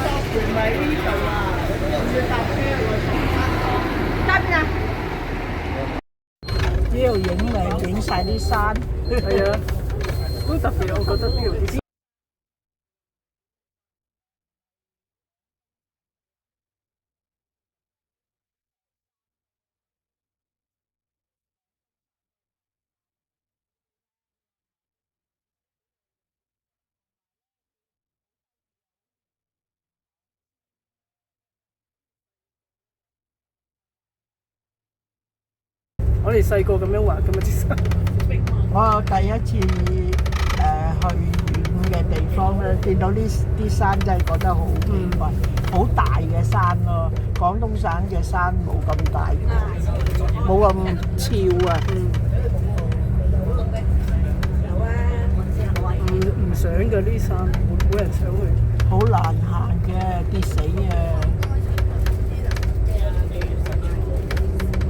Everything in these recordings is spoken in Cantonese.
唔係呢度啊，要搭車喎。搭邊啊？呢度影咪影晒啲山。係啊，好特別，我覺得呢度啲。我哋細個咁樣畫㗎嘛啲山。我第一次去遠嘅地方咧，見到啲山真係覺得好奇怪，好大嘅山咯。廣東省嘅山冇咁大，冇咁超啊。唔想㗎呢山，冇人想去。好難行嘅，跌死啊！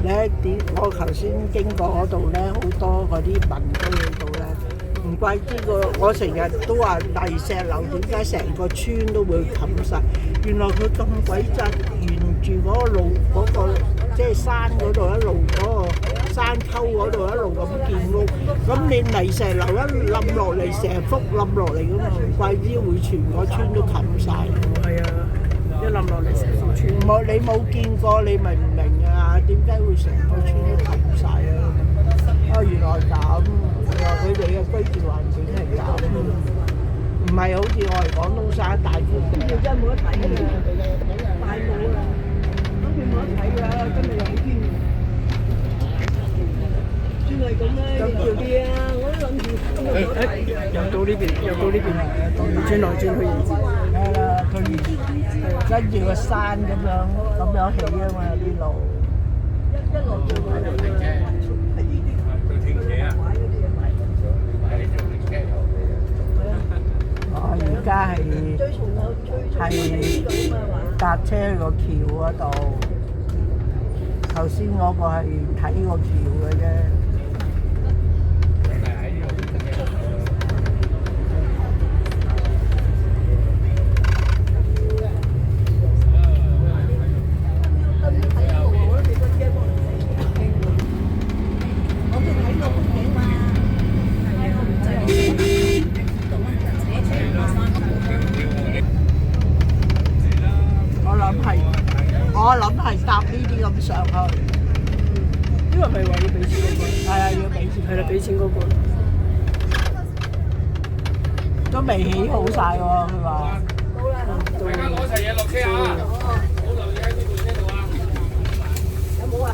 咧點？我頭先經過嗰度咧，好多嗰啲民居喺度咧，唔怪之我成日都話泥石流點解成個村都會冚晒？原來佢咁鬼窄，沿住嗰個路即係山嗰度一路嗰個山溝嗰度一路咁建屋，咁你泥石流一冧落嚟，成幅冧落嚟咁啊！唔怪之會全個村都冚晒。係啊！一冧落嚟成個村，你冇見過，你明唔明啊？點解會成個村都冧晒啊？原來咁，原來佢哋嘅居住環境係咁，唔係好似我哋廣東省大埔咁。真係冇得睇㗎，大埔啊，咁佢冇得睇㗎，今日有天。算係咁咧，咁叫啲啊！我都諗住又到呢邊，轉來轉去。係啦，佢跟住個山咁樣起啊嘛啲路。我而家係搭車去個橋嗰度，頭先嗰個係睇個橋嘅啫。我諗係搭呢啲咁上去。呢個咪話要俾錢嗰個？係啊，要俾錢。係啦，俾錢嗰個。都未起好晒喎，佢話。大家攞齊嘢落車啊！好留意喺呢部車度啊！有冇啊？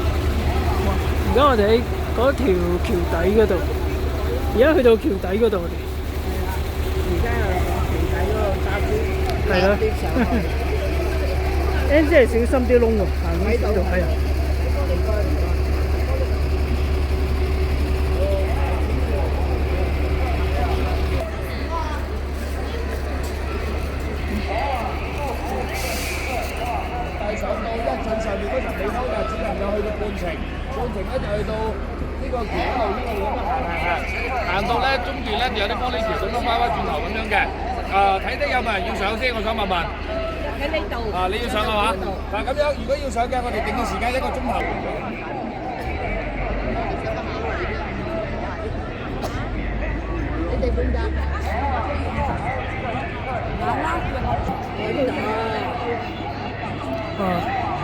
而家我哋喺嗰條橋底嗰度，而家去到橋底嗰度，我哋。而家又橋底嗰度搭啲，係咯。N 姐小心啲窿喎，行喺度係啊。但係上到最上面嗰層地方就只能夠去到半程，咧就去到呢個橋嗰度呢個咁樣行到咧中段咧就有啲玻璃橋咁樣翻返轉頭咁樣嘅。睇得有冇人要上先？我想問問。喺呢度。你要上係嘛？嗱咁樣，如果要上嘅，我哋定嘅時間1個鐘頭。你哋半價。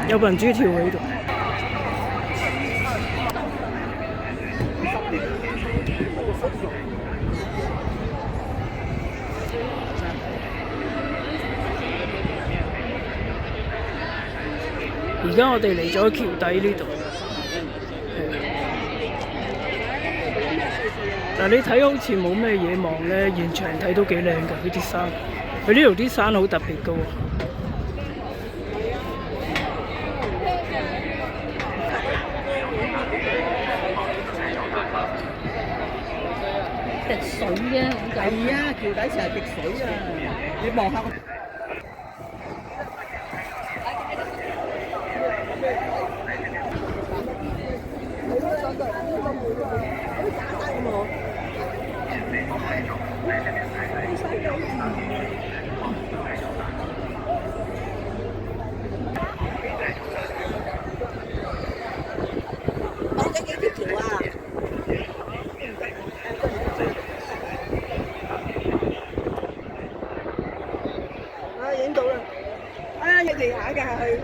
有個人豬跳喺度。而家我哋嚟咗橋底呢度，嗱你睇好似冇咩嘢望咧，現場睇都幾靚㗎，佢啲山，佢呢度啲山好特別㗎喎。滴水啫，係啊，橋底成日滴水啊，你望下。講緊幾條橋啊？啊，影到啦！啊，一地下嘅去，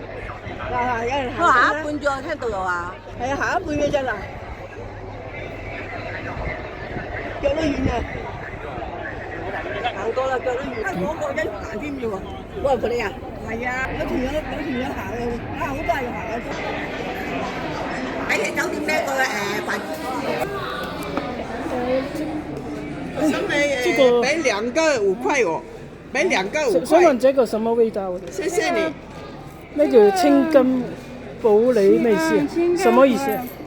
嗱，有人行。行一半啫，聽到又話。係啊，行一半嘅啫嗱，腳都軟啊！行過啦，腳都軟。嗰個一行添啫喎，冇人陪你啊？係啊，有條友行啊，好多人行啊！喺酒店呢個飯。这个买2个5塊哦，买2個5塊。想问这个什么味道？謝謝你。那个青根薄雷妹系什么意思？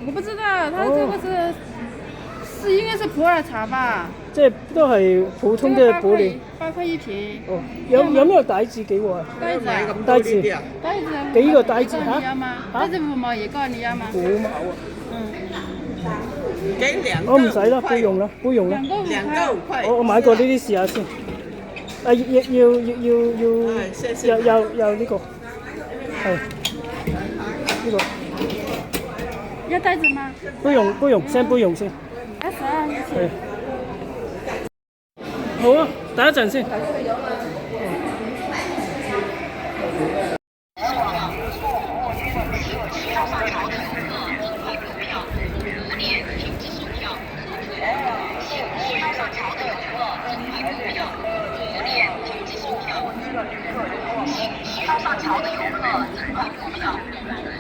我不知道，它这个是应该是普洱茶吧？这都系普通的薄雷。8塊一瓶。哦，有没有帶子給我啊？帶子啊？帶子，帶子。幾個帶子你要嗎？帶子5毛一個，你要嗎？5毛啊。給2個。我唔使啦，不用啦，不用啦。2個5塊。我買過呢啲試下先。啊，要呢個，係呢個。要帶子嗎？不用，先不用先。22，謝謝。好啊，等一陣先。上桥的游客尽快购票，5点请继续票。请需要上桥的游客尽快购票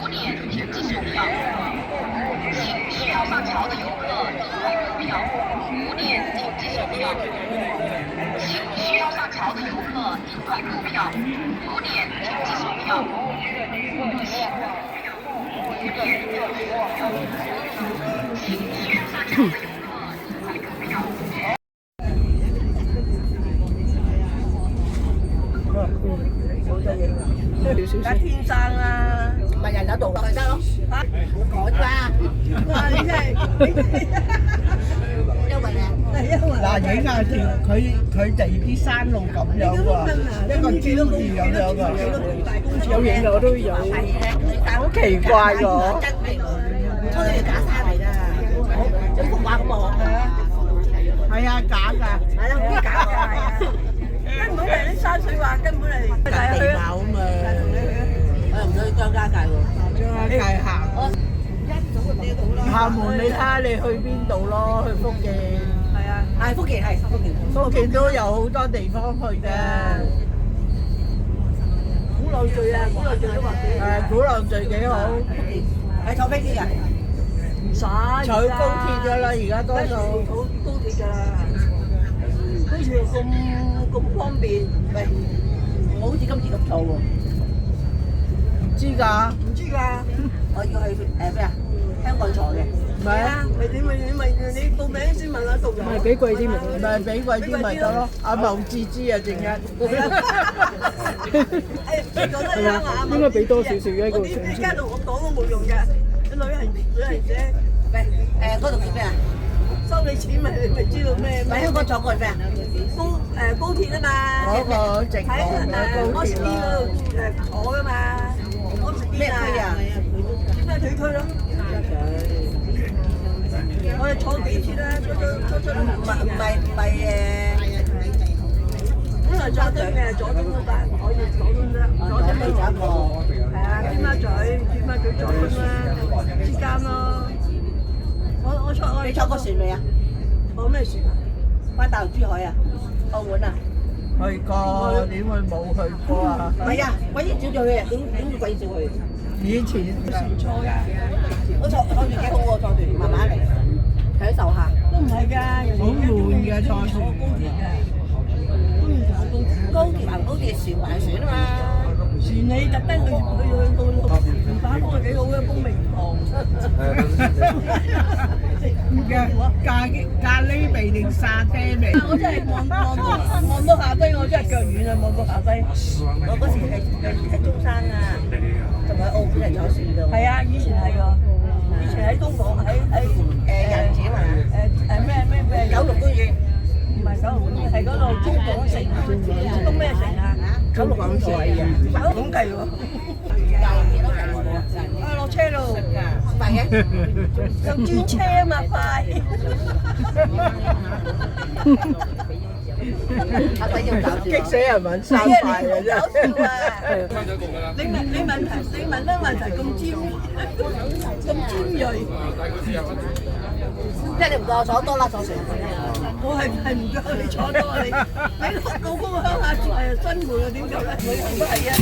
，5点请继续票。请需要上桥的游客尽快购票，5点请继续票。请需要上桥的游客。而家天生啦，咪人有度落去得咯。嚇，冇講㗎。哇！你真係，因為嗱影下條佢哋啲山路咁樣喎，一個尖字咁樣㗎。有影我都有。好奇怪喎！出嚟假山嚟㗎，一幅畫咁啊！係啊，假㗎。係啊，好假㗎，係啊。根本係啲山水畫，根本係地貌啊嘛。我又唔去張家界喎。張家界行。廈門你睇下你去邊度咯？去福建。係啊。係福建係福建。福建都有好多地方去嘅。鼓浪嶼啊，鼓浪嶼都話幾。係鼓浪嶼幾好。係坐飛機㗎？唔使。坐高鐵㗎啦，而家多數。坐高鐵㗎啦。好似咁方便，喂！我好似今次咁做喎，唔知㗎，我要去咩啊？香港坐嘅，唔係啊，你報名先問下導遊，咪俾貴啲咪得，咪俾貴啲咪得咯。阿茂自知啊，正一，係嘛？應該俾多少少一個。你而家同我講都冇用㗎，旅行社，喂嗰度叫咩啊？收你錢咪知道咩？喺香港坐過咩啊？高鐵啊嘛，嗰個直航嘅高鐵咯，坐噶嘛，咩區啊？尖沙咀區咯。我哋坐幾次啦？出唔係本來佐敦嘅佐敦都得，可以佐敦得，佐敦未走過。係啊，尖沙咀佐敦啦，之間咯。你坐過船未啊？坐咩船啊？翻大陸珠海啊？澳門啊？去過，點會冇去過啊？唔係啊，鬼熱少咗去啊，點會鬼熱少去？以前船坐㗎，我坐住幾好喎，坐住慢慢嚟，享受下。都唔係㗎，好悶㗎，坐高鐵㗎。高鐵行高鐵，船還船啊嘛。船你特登去到唔打風係幾好嘅，風味唔同。咖喱味定沙爹味？我真係望到下低，我真係腳軟啊！望到下低。我嗰時係中山啊，同埋澳門係坐船㗎。係啊，以前係喎，以前喺東港喺人展啊，咩九龍公園，唔係九係嗰度中港城，東咩城啊？九龍港城啊，咁計喎。啊，落車咯！又轉車啊嘛，快！激死人揾三塊嘅啫。你問咩問題咁尖鋭？即係你唔夠我坐多啦，坐成個人。我係唔夠你坐多你，喺高高鄉下生活啊，點夠咧？我都係啊。